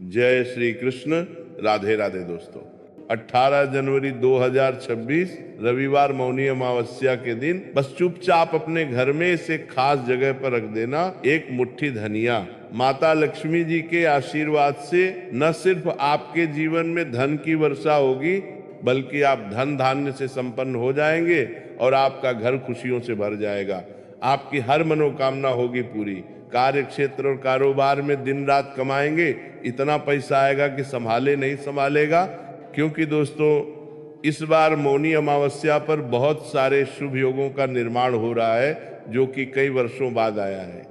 जय श्री कृष्ण। राधे राधे दोस्तों। 18 जनवरी 2026 रविवार मौनी अमावस्या के दिन बस चुपचाप अपने घर में इसे खास जगह पर रख देना। एक मुट्ठी धनिया। माता लक्ष्मी जी के आशीर्वाद से न सिर्फ आपके जीवन में धन की वर्षा होगी, बल्कि आप धन धान्य से संपन्न हो जाएंगे और आपका घर खुशियों से भर जाएगा। आपकी हर मनोकामना होगी पूरी। कार्य क्षेत्र और कारोबार में दिन रात कमाएंगे, इतना पैसा आएगा कि संभाले नहीं संभालेगा। क्योंकि दोस्तों, इस बार मौनी अमावस्या पर बहुत सारे शुभ योगों का निर्माण हो रहा है, जो कि कई वर्षों बाद आया है।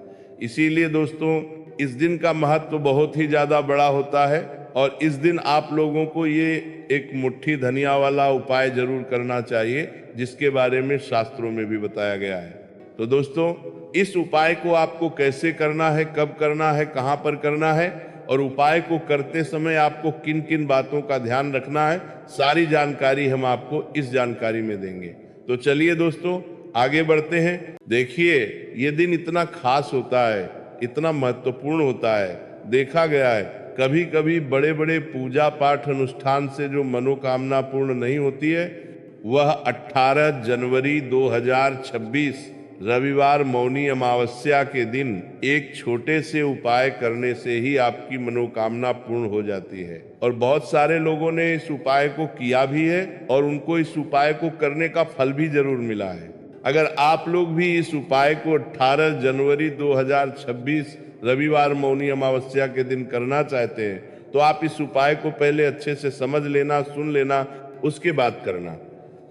इसीलिए दोस्तों, इस दिन का महत्व बहुत ही ज्यादा बड़ा होता है और इस दिन आप लोगों को ये एक मुट्ठी धनिया वाला उपाय जरूर करना चाहिए, जिसके बारे में शास्त्रों में भी बताया गया है। तो दोस्तों, इस उपाय को आपको कैसे करना है, कब करना है, कहां पर करना है और उपाय को करते समय आपको किन किन बातों का ध्यान रखना है, सारी जानकारी हम आपको इस जानकारी में देंगे। तो चलिए दोस्तों, आगे बढ़ते हैं। देखिए, ये दिन इतना खास होता है, इतना महत्वपूर्ण होता है। देखा गया है कभी कभी बड़े बड़े पूजा पाठ अनुष्ठान से जो मनोकामना पूर्ण नहीं होती है, वह 18 जनवरी 2026 रविवार मौनी अमावस्या के दिन एक छोटे से उपाय करने से ही आपकी मनोकामना पूर्ण हो जाती है। और बहुत सारे लोगों ने इस उपाय को किया भी है और उनको इस उपाय को करने का फल भी जरूर मिला है। अगर आप लोग भी इस उपाय को 18 जनवरी 2026 रविवार मौनी अमावस्या के दिन करना चाहते हैं, तो आप इस उपाय को पहले अच्छे से समझ लेना, सुन लेना, उसके बाद करना।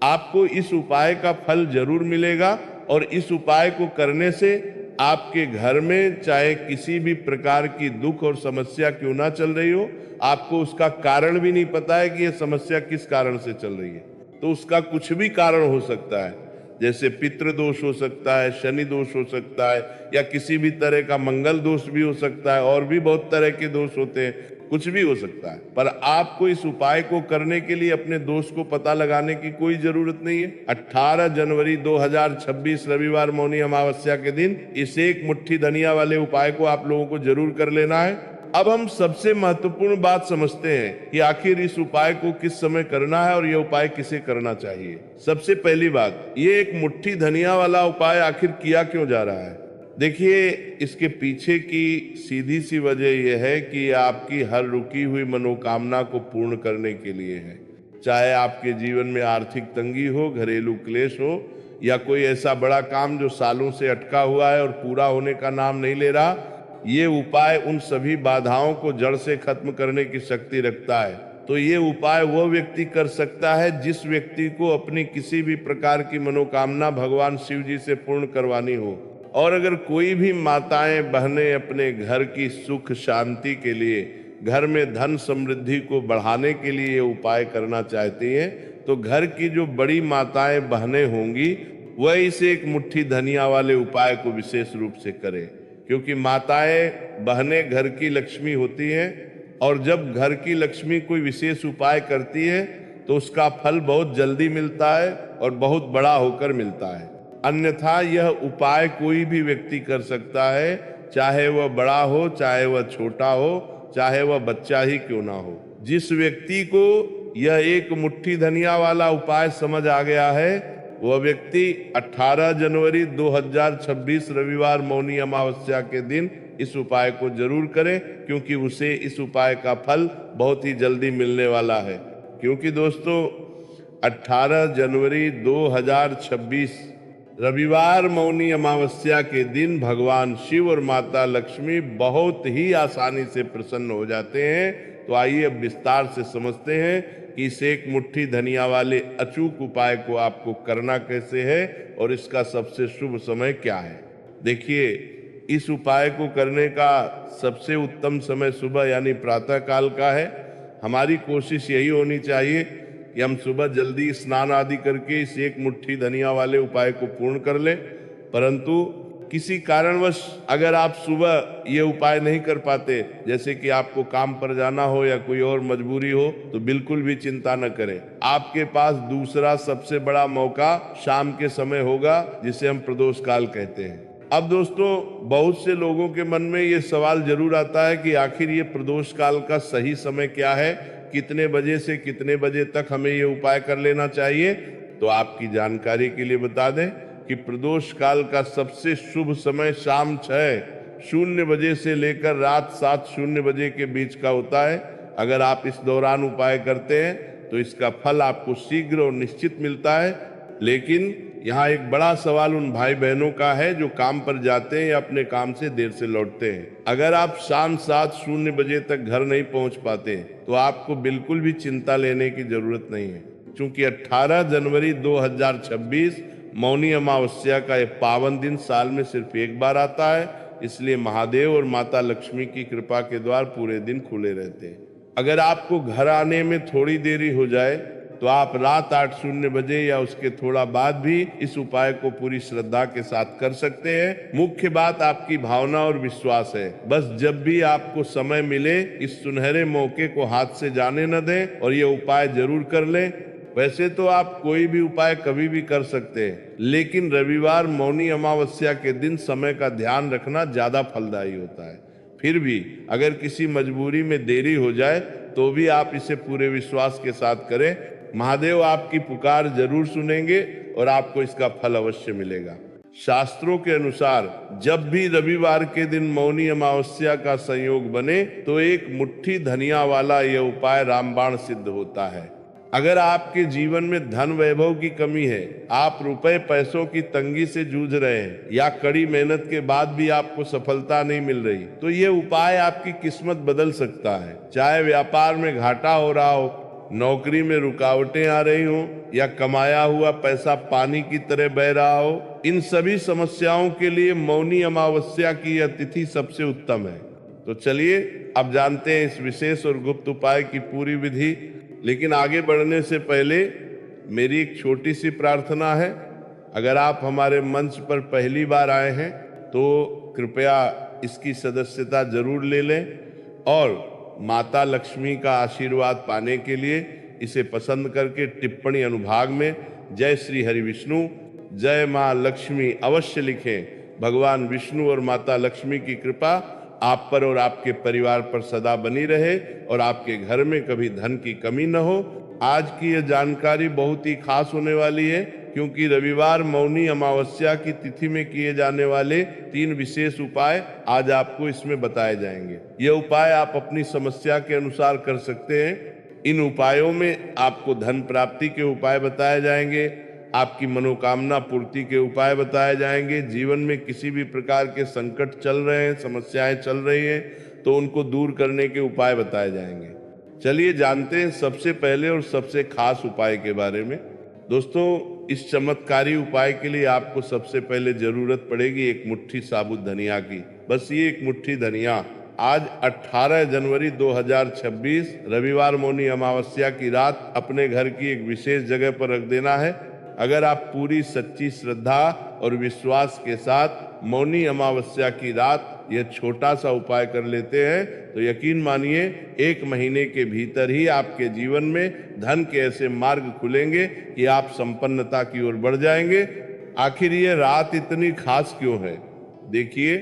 आपको इस उपाय का फल जरूर मिलेगा और इस उपाय को करने से आपके घर में चाहे किसी भी प्रकार की दुख और समस्या क्यों ना चल रही हो, आपको उसका कारण भी नहीं पता है कि यह समस्या किस कारण से चल रही है, तो उसका कुछ भी कारण हो सकता है। जैसे पितृ दोष हो सकता है, शनि दोष हो सकता है, या किसी भी तरह का मंगल दोष भी हो सकता है, और भी बहुत तरह के दोष होते हैं, कुछ भी हो सकता है। पर आपको इस उपाय को करने के लिए अपने दोष को पता लगाने की कोई जरूरत नहीं है। 18 जनवरी 2026 रविवार मौनी अमावस्या के दिन इस एक मुट्ठी धनिया वाले उपाय को आप लोगों को जरूर कर लेना है। अब हम सबसे महत्वपूर्ण बात समझते हैं कि आखिर इस उपाय को किस समय करना है और यह उपाय किसे करना चाहिए। सबसे पहली बात, ये एक मुट्ठी धनिया वाला उपाय आखिर किया क्यों जा रहा है। देखिए, इसके पीछे की सीधी सी वजह यह है कि आपकी हर रुकी हुई मनोकामना को पूर्ण करने के लिए है। चाहे आपके जीवन में आर्थिक तंगी हो, घरेलू क्लेश हो, या कोई ऐसा बड़ा काम जो सालों से अटका हुआ है और पूरा होने का नाम नहीं ले रहा, ये उपाय उन सभी बाधाओं को जड़ से खत्म करने की शक्ति रखता है। तो ये उपाय वह व्यक्ति कर सकता है जिस व्यक्ति को अपनी किसी भी प्रकार की मनोकामना भगवान शिव जी से पूर्ण करवानी हो। और अगर कोई भी माताएं बहनें अपने घर की सुख शांति के लिए, घर में धन समृद्धि को बढ़ाने के लिए ये उपाय करना चाहती हैं, तो घर की जो बड़ी माताएं बहनें होंगी, वह इस एक मुट्ठी धनिया वाले उपाय को विशेष रूप से करें। क्योंकि माताएं बहनें घर की लक्ष्मी होती हैं, और जब घर की लक्ष्मी कोई विशेष उपाय करती है तो उसका फल बहुत जल्दी मिलता है और बहुत बड़ा होकर मिलता है। अन्यथा यह उपाय कोई भी व्यक्ति कर सकता है, चाहे वह बड़ा हो, चाहे वह छोटा हो, चाहे वह बच्चा ही क्यों ना हो। जिस व्यक्ति को यह एक मुट्ठी धनिया वाला उपाय समझ आ गया है, वह व्यक्ति 18 जनवरी 2026 रविवार मौनी अमावस्या के दिन इस उपाय को जरूर करे, क्योंकि उसे इस उपाय का फल बहुत ही जल्दी मिलने वाला है। क्योंकि दोस्तों, 18 जनवरी 2026 रविवार मौनी अमावस्या के दिन भगवान शिव और माता लक्ष्मी बहुत ही आसानी से प्रसन्न हो जाते हैं। तो आइए अब विस्तार से समझते हैं कि इस एक मुट्ठी धनिया वाले अचूक उपाय को आपको करना कैसे है और इसका सबसे शुभ समय क्या है। देखिए, इस उपाय को करने का सबसे उत्तम समय सुबह यानी प्रातः काल का है। हमारी कोशिश यही होनी चाहिए कि हम सुबह जल्दी स्नान आदि करके इस एक मुट्ठी धनिया वाले उपाय को पूर्ण कर लें। परंतु किसी कारणवश अगर आप सुबह ये उपाय नहीं कर पाते, जैसे कि आपको काम पर जाना हो या कोई और मजबूरी हो, तो बिल्कुल भी चिंता न करें। आपके पास दूसरा सबसे बड़ा मौका शाम के समय होगा, जिसे हम प्रदोष काल कहते हैं। अब दोस्तों, बहुत से लोगों के मन में ये सवाल जरूर आता है कि आखिर ये प्रदोष काल का सही समय क्या है, कितने बजे से कितने बजे तक हमें ये उपाय कर लेना चाहिए। तो आपकी जानकारी के लिए बता दें कि प्रदोष काल का सबसे शुभ समय शाम 6:00 से लेकर रात 7:00 बजे के बीच का होता है। अगर आप इस दौरान उपाय करते हैं तो इसका फल आपको शीघ्र और निश्चित मिलता है। लेकिन यहाँ एक बड़ा सवाल उन भाई बहनों का है जो काम पर जाते हैं या अपने काम से देर से लौटते हैं। अगर आप शाम 7:00 बजे तक घर नहीं पहुंच पाते तो आपको बिल्कुल भी चिंता लेने की जरूरत नहीं है, क्योंकि 18 जनवरी 2026 मौनी अमावस्या का यह पावन दिन साल में सिर्फ एक बार आता है। इसलिए महादेव और माता लक्ष्मी की कृपा के द्वार पूरे दिन खुले रहते हैं। अगर आपको घर आने में थोड़ी देरी हो जाए तो आप रात 8:00 बजे या उसके थोड़ा बाद भी इस उपाय को पूरी श्रद्धा के साथ कर सकते हैं। मुख्य बात आपकी भावना और विश्वास है। बस जब भी आपको समय मिले इस सुनहरे मौके को हाथ से जाने न दें और ये उपाय जरूर कर लें। वैसे तो आप कोई भी उपाय कभी भी कर सकते हैं, लेकिन रविवार मौनी अमावस्या के दिन समय का ध्यान रखना ज्यादा फलदायी होता है। फिर भी अगर किसी मजबूरी में देरी हो जाए तो भी आप इसे पूरे विश्वास के साथ करें। महादेव आपकी पुकार जरूर सुनेंगे और आपको इसका फल अवश्य मिलेगा। शास्त्रों के अनुसार जब भी रविवार के दिन मौनी अमावस्या का संयोग बने तो एक मुट्ठी धनिया वाला यह उपाय रामबाण सिद्ध होता है। अगर आपके जीवन में धन वैभव की कमी है, आप रुपए पैसों की तंगी से जूझ रहे हैं या कड़ी मेहनत के बाद भी आपको सफलता नहीं मिल रही, तो ये उपाय आपकी किस्मत बदल सकता है। चाहे व्यापार में घाटा हो रहा हो, नौकरी में रुकावटें आ रही हो या कमाया हुआ पैसा पानी की तरह बह रहा हो, इन सभी समस्याओं के लिए मौनी अमावस्या की यह तिथि सबसे उत्तम है। तो चलिए अब जानते हैं इस विशेष और गुप्त उपाय की पूरी विधि। लेकिन आगे बढ़ने से पहले मेरी एक छोटी सी प्रार्थना है। अगर आप हमारे मंच पर पहली बार आए हैं तो कृपया इसकी सदस्यता जरूर ले लें और माता लक्ष्मी का आशीर्वाद पाने के लिए इसे पसंद करके टिप्पणी अनुभाग में जय श्री हरि विष्णु, जय माँ लक्ष्मी अवश्य लिखें। भगवान विष्णु और माता लक्ष्मी की कृपा आप पर और आपके परिवार पर सदा बनी रहे और आपके घर में कभी धन की कमी न हो। आज की यह जानकारी बहुत ही खास होने वाली है, क्योंकि रविवार मौनी अमावस्या की तिथि में किए जाने वाले 3 विशेष उपाय आज आपको इसमें बताए जाएंगे। ये उपाय आप अपनी समस्या के अनुसार कर सकते हैं। इन उपायों में आपको धन प्राप्ति के उपाय बताए जाएंगे, आपकी मनोकामना पूर्ति के उपाय बताए जाएंगे। जीवन में किसी भी प्रकार के संकट चल रहे हैं, समस्याएं चल रही हैं, तो उनको दूर करने के उपाय बताए जाएंगे। चलिए जानते हैं सबसे पहले और सबसे खास उपाय के बारे में। दोस्तों, इस चमत्कारी उपाय के लिए आपको सबसे पहले जरूरत पड़ेगी एक मुट्ठी साबुत धनिया की। बस ये एक मुट्ठी धनिया आज 18 जनवरी 2026 रविवार मौनी अमावस्या की रात अपने घर की एक विशेष जगह पर रख देना है। अगर आप पूरी सच्ची श्रद्धा और विश्वास के साथ मौनी अमावस्या की रात यह छोटा सा उपाय कर लेते हैं तो यकीन मानिए 1 महीने के भीतर ही आपके जीवन में धन के ऐसे मार्ग खुलेंगे कि आप संपन्नता की ओर बढ़ जाएंगे। आखिर ये रात इतनी खास क्यों है? देखिए,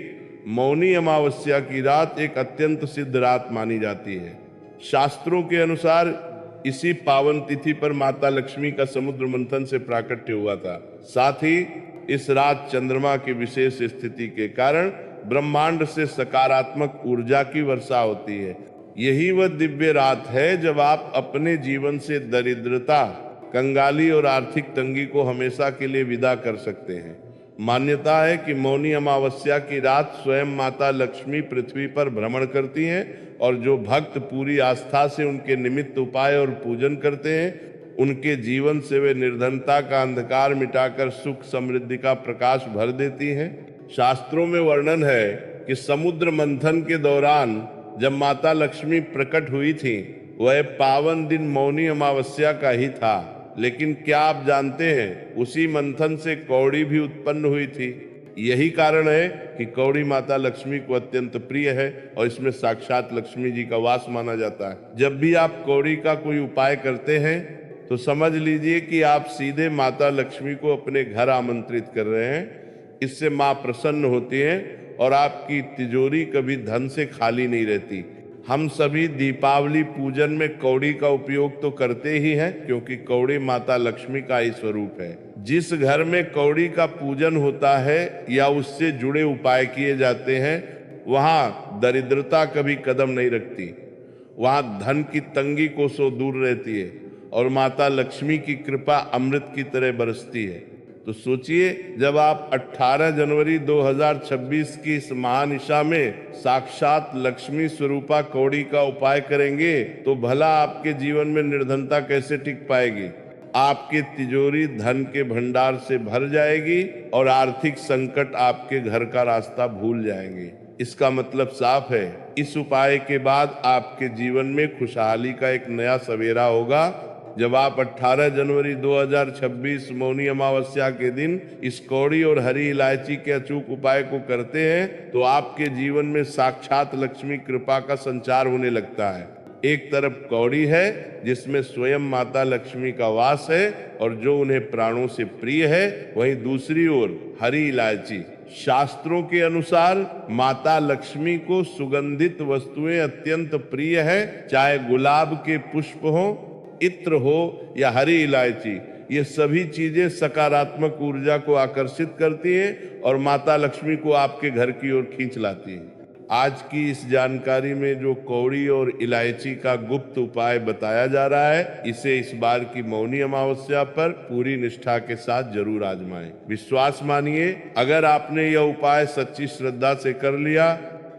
मौनी अमावस्या की रात एक अत्यंत सिद्ध रात मानी जाती है। शास्त्रों के अनुसार इसी पावन तिथि पर माता लक्ष्मी का समुद्र मंथन से प्राकट्य हुआ था। साथ ही इस रात चंद्रमा की विशेष स्थिति के कारण ब्रह्मांड से सकारात्मक ऊर्जा की वर्षा होती है। यही वह दिव्य रात है जब आप अपने जीवन से दरिद्रता, कंगाली और आर्थिक तंगी को हमेशा के लिए विदा कर सकते हैं। मान्यता है कि मौनी अमावस्या की रात स्वयं माता लक्ष्मी पृथ्वी पर भ्रमण करती हैं और जो भक्त पूरी आस्था से उनके निमित्त उपाय और पूजन करते हैं, उनके जीवन से वे निर्धनता का अंधकार मिटाकर सुख समृद्धि का प्रकाश भर देती हैं। शास्त्रों में वर्णन है कि समुद्र मंथन के दौरान जब माता लक्ष्मी प्रकट हुई थी, वह पावन दिन मौनी अमावस्या का ही था। लेकिन क्या आप जानते हैं, उसी मंथन से कौड़ी भी उत्पन्न हुई थी। यही कारण है कि कौड़ी माता लक्ष्मी को अत्यंत प्रिय है और इसमें साक्षात लक्ष्मी जी का वास माना जाता है। जब भी आप कौड़ी का कोई उपाय करते हैं तो समझ लीजिए कि आप सीधे माता लक्ष्मी को अपने घर आमंत्रित कर रहे हैं। इससे माँ प्रसन्न होती हैं और आपकी तिजोरी कभी धन से खाली नहीं रहती। हम सभी दीपावली पूजन में कौड़ी का उपयोग तो करते ही हैं, क्योंकि कौड़ी माता लक्ष्मी का ही स्वरूप है। जिस घर में कौड़ी का पूजन होता है या उससे जुड़े उपाय किए जाते हैं, वहां दरिद्रता कभी कदम नहीं रखती, वहां धन की तंगी कोसों दूर रहती है और माता लक्ष्मी की कृपा अमृत की तरह बरसती है। तो सोचिए, जब आप 18 जनवरी 2026 की इस महानिशा में साक्षात लक्ष्मी स्वरूपा कौड़ी का उपाय करेंगे, तो भला आपके जीवन में निर्धनता कैसे टिक पाएगी। आपकी तिजोरी धन के भंडार से भर जाएगी और आर्थिक संकट आपके घर का रास्ता भूल जाएंगे। इसका मतलब साफ है, इस उपाय के बाद आपके जीवन में खुशहाली का एक नया सवेरा होगा। जब आप 18 जनवरी 2026 मौनी अमावस्या के दिन इस कौड़ी और हरी इलायची के अचूक उपाय को करते हैं, तो आपके जीवन में साक्षात लक्ष्मी कृपा का संचार होने लगता है। एक तरफ कौड़ी है जिसमें स्वयं माता लक्ष्मी का वास है और जो उन्हें प्राणों से प्रिय है, वहीं दूसरी ओर हरी इलायची। शास्त्रों के अनुसार माता लक्ष्मी को सुगंधित वस्तुएं अत्यंत प्रिय है, चाहे गुलाब के पुष्प हो, इत्र हो या हरी इलायची। ये सभी चीजें सकारात्मक ऊर्जा को आकर्षित करती हैं और माता लक्ष्मी को आपके घर की ओर खींच लाती हैं। आज की इस जानकारी में जो कौड़ी और इलायची का गुप्त उपाय बताया जा रहा है, इसे इस बार की मौनी अमावस्या पर पूरी निष्ठा के साथ जरूर आजमाएं। विश्वास मानिए, अगर आपने यह उपाय सच्ची श्रद्धा से कर लिया,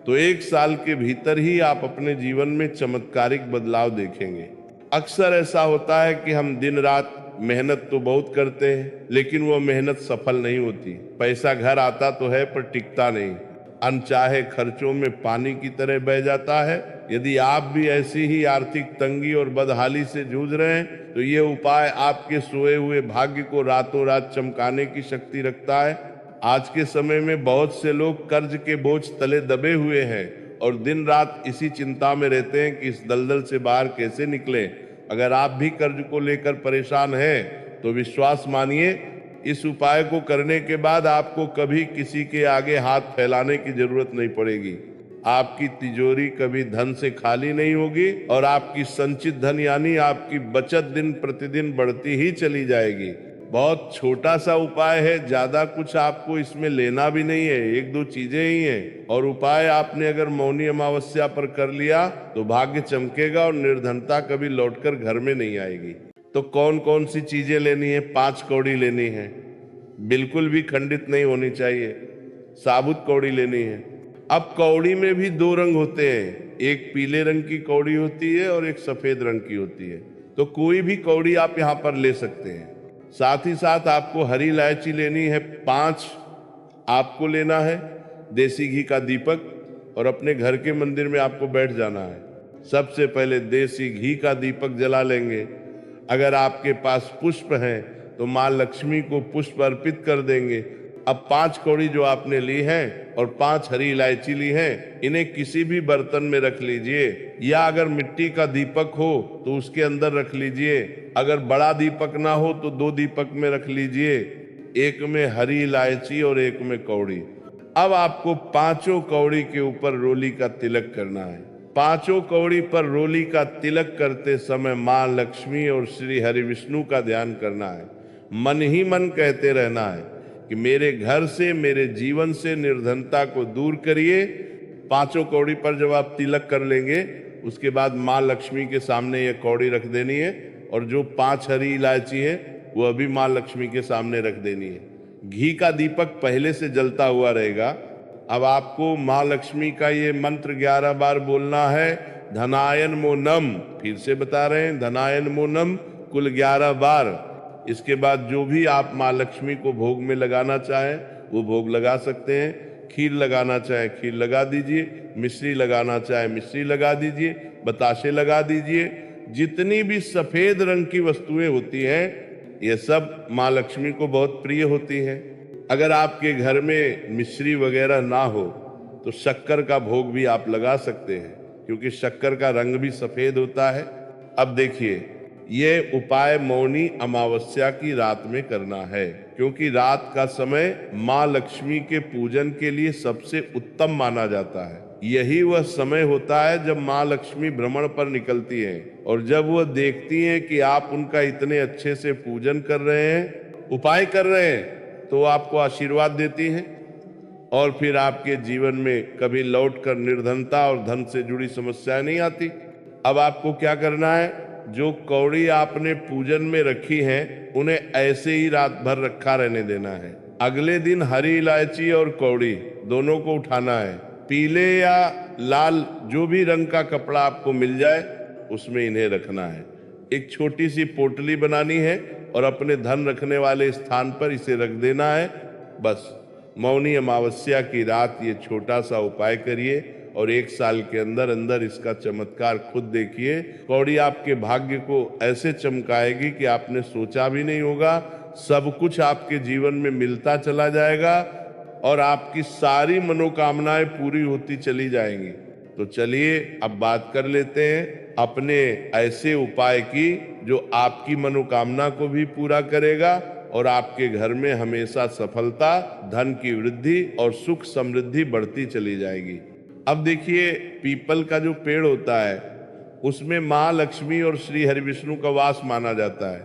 तो 1 साल के भीतर ही आप अपने जीवन में चमत्कारिक बदलाव देखेंगे। अक्सर ऐसा होता है कि हम दिन रात मेहनत तो बहुत करते हैं, लेकिन वो मेहनत सफल नहीं होती। पैसा घर आता तो है पर टिकता नहीं, अनचाहे खर्चों में पानी की तरह बह जाता है। यदि आप भी ऐसी ही आर्थिक तंगी और बदहाली से जूझ रहे हैं, तो ये उपाय आपके सोए हुए भाग्य को रातों रात चमकाने की शक्ति रखता है। आज के समय में बहुत से लोग कर्ज के बोझ तले दबे हुए हैं और दिन रात इसी चिंता में रहते हैं कि इस दलदल से बाहर कैसे निकलें। अगर आप भी कर्ज को लेकर परेशान हैं, तो विश्वास मानिए, इस उपाय को करने के बाद आपको कभी किसी के आगे हाथ फैलाने की जरूरत नहीं पड़ेगी। आपकी तिजोरी कभी धन से खाली नहीं होगी और आपकी संचित धन यानी आपकी बचत दिन प्रतिदिन बढ़ती ही चली जाएगी। बहुत छोटा सा उपाय है, ज्यादा कुछ आपको इसमें लेना भी नहीं है, 1-2 चीजें ही हैं। और उपाय आपने अगर मौनी अमावस्या पर कर लिया, तो भाग्य चमकेगा और निर्धनता कभी लौटकर घर में नहीं आएगी। तो कौन कौन सी चीजें लेनी है? 5 कौड़ी लेनी है, बिल्कुल भी खंडित नहीं होनी चाहिए, साबुत कौड़ी लेनी है। अब कौड़ी में भी 2 रंग होते हैं, एक पीले रंग की कौड़ी होती है और एक सफेद रंग की होती है। तो कोई भी कौड़ी आप यहाँ पर ले सकते हैं। साथ ही साथ आपको हरी इलायची लेनी है 5, आपको लेना है देसी घी का दीपक और अपने घर के मंदिर में आपको बैठ जाना है। सबसे पहले देसी घी का दीपक जला लेंगे। अगर आपके पास पुष्प हैं तो माँ लक्ष्मी को पुष्प अर्पित कर देंगे। अब 5 कौड़ी जो आपने ली है और 5 हरी इलायची ली है, इन्हें किसी भी बर्तन में रख लीजिए, या अगर मिट्टी का दीपक हो तो उसके अंदर रख लीजिए। अगर बड़ा दीपक ना हो तो 2 दीपक में रख लीजिए, एक में हरी इलायची और एक में कौड़ी। अब आपको 5 कौड़ी के ऊपर रोली का तिलक करना है। 5 कौड़ी पर रोली का तिलक करते समय माँ लक्ष्मी और श्री हरि विष्णु का ध्यान करना है। मन ही मन कहते रहना है कि मेरे घर से, मेरे जीवन से निर्धनता को दूर करिए। 5 कौड़ी पर जब आप तिलक कर लेंगे, उसके बाद माँ लक्ष्मी के सामने ये कौड़ी रख देनी है और जो 5 हरी इलायची है वो अभी माँ लक्ष्मी के सामने रख देनी है। घी का दीपक पहले से जलता हुआ रहेगा। अब आपको माँ लक्ष्मी का ये मंत्र 11 बार बोलना है, धनायन मोनम। फिर से बता रहे हैं, धनायन मोनम, कुल 11 बार। इसके बाद जो भी आप माँ लक्ष्मी को भोग में लगाना चाहें वो भोग लगा सकते हैं। खीर लगाना चाहे खीर लगा दीजिए, मिश्री लगाना चाहे मिश्री लगा दीजिए, बताशे लगा दीजिए। जितनी भी सफेद रंग की वस्तुएं होती हैं, ये सब माँ लक्ष्मी को बहुत प्रिय होती हैं। अगर आपके घर में मिश्री वगैरह ना हो तो शक्कर का भोग भी आप लगा सकते हैं, क्योंकि शक्कर का रंग भी सफेद होता है। अब देखिए, ये उपाय मौनी अमावस्या की रात में करना है, क्योंकि रात का समय माँ लक्ष्मी के पूजन के लिए सबसे उत्तम माना जाता है। यही वह समय होता है जब माँ लक्ष्मी भ्रमण पर निकलती हैं और जब वह देखती हैं कि आप उनका इतने अच्छे से पूजन कर रहे हैं, उपाय कर रहे हैं, तो आपको आशीर्वाद देती हैं और फिर आपके जीवन में कभी लौटकर निर्धनता और धन से जुड़ी समस्याएं नहीं आती। अब आपको क्या करना है, जो कौड़ी आपने पूजन में रखी हैं उन्हें ऐसे ही रात भर रखा रहने देना है। अगले दिन हरी इलायची और कौड़ी दोनों को उठाना है। पीले या लाल जो भी रंग का कपड़ा आपको मिल जाए उसमें इन्हें रखना है। एक छोटी सी पोटली बनानी है और अपने धन रखने वाले स्थान पर इसे रख देना है। बस मौनी अमावस्या की रात ये छोटा सा उपाय करिए और 1 साल के अंदर अंदर इसका चमत्कार खुद देखिए। कौड़ी आपके भाग्य को ऐसे चमकाएगी कि आपने सोचा भी नहीं होगा। सब कुछ आपके जीवन में मिलता चला जाएगा और आपकी सारी मनोकामनाएं पूरी होती चली जाएंगी। तो चलिए अब बात कर लेते हैं अपने ऐसे उपाय की जो आपकी मनोकामना को भी पूरा करेगा और आपके घर में हमेशा सफलता, धन की वृद्धि और सुख समृद्धि बढ़ती चली जाएगी। अब देखिए, पीपल का जो पेड़ होता है उसमें माँ लक्ष्मी और श्री हरिविष्णु का वास माना जाता है।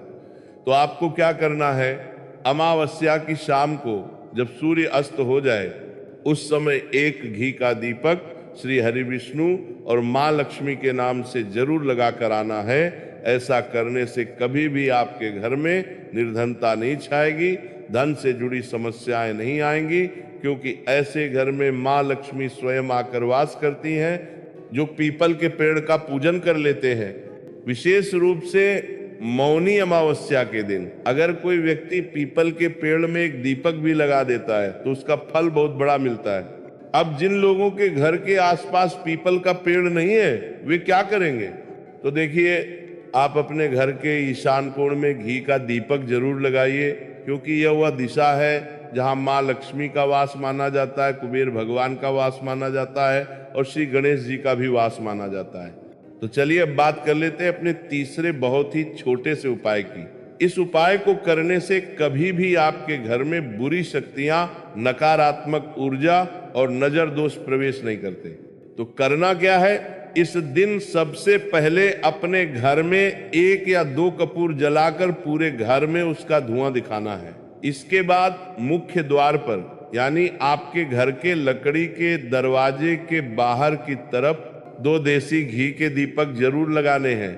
तो आपको क्या करना है, अमावस्या की शाम को जब सूर्य अस्त हो जाए उस समय एक घी का दीपक श्री हरिविष्णु और माँ लक्ष्मी के नाम से जरूर लगा कर आना है। ऐसा करने से कभी भी आपके घर में निर्धनता नहीं छाएगी, धन से जुड़ी समस्याएं नहीं आएंगी, क्योंकि ऐसे घर में माँ लक्ष्मी स्वयं आकर वास करती हैं। जो पीपल के पेड़ का पूजन कर लेते हैं, विशेष रूप से मौनी अमावस्या के दिन अगर कोई व्यक्ति पीपल के पेड़ में एक दीपक भी लगा देता है तो उसका फल बहुत बड़ा मिलता है। अब जिन लोगों के घर के आसपास पीपल का पेड़ नहीं है वे क्या करेंगे, तो देखिए आप अपने घर के ईशान कोण में घी का दीपक जरूर लगाइए, क्योंकि यह वह दिशा है जहां माँ लक्ष्मी का वास माना जाता है, कुबेर भगवान का वास माना जाता है और श्री गणेश जी का भी वास माना जाता है। तो चलिए अब बात कर लेते हैं अपने तीसरे बहुत ही छोटे से उपाय की। इस उपाय को करने से कभी भी आपके घर में बुरी शक्तियां, नकारात्मक ऊर्जा और नजर दोष प्रवेश नहीं करते। तो करना क्या है, इस दिन सबसे पहले अपने घर में 1 या 2 कपूर जलाकर पूरे घर में उसका धुआं दिखाना है। इसके बाद मुख्य द्वार पर यानी आपके घर के लकड़ी के दरवाजे के बाहर की तरफ 2 देसी घी के दीपक जरूर लगाने हैं,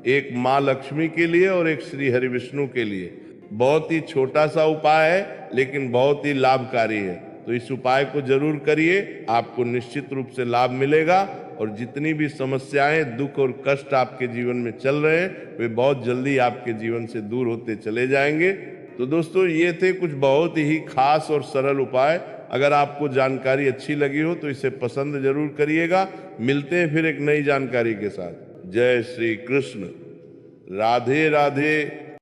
एक माँ लक्ष्मी के लिए और एक श्री हरि विष्णु के लिए। बहुत ही छोटा सा उपाय है लेकिन बहुत ही लाभकारी है। तो इस उपाय को जरूर करिए, आपको निश्चित रूप से लाभ मिलेगा और जितनी भी समस्याएं, दुख और कष्ट आपके जीवन में चल रहे हैं वे बहुत जल्दी आपके जीवन से दूर होते चले जाएंगे। तो दोस्तों, ये थे कुछ बहुत ही खास और सरल उपाय। अगर आपको जानकारी अच्छी लगी हो तो इसे पसंद जरूर करिएगा। मिलते हैं फिर एक नई जानकारी के साथ। जय श्री कृष्ण। राधे राधे।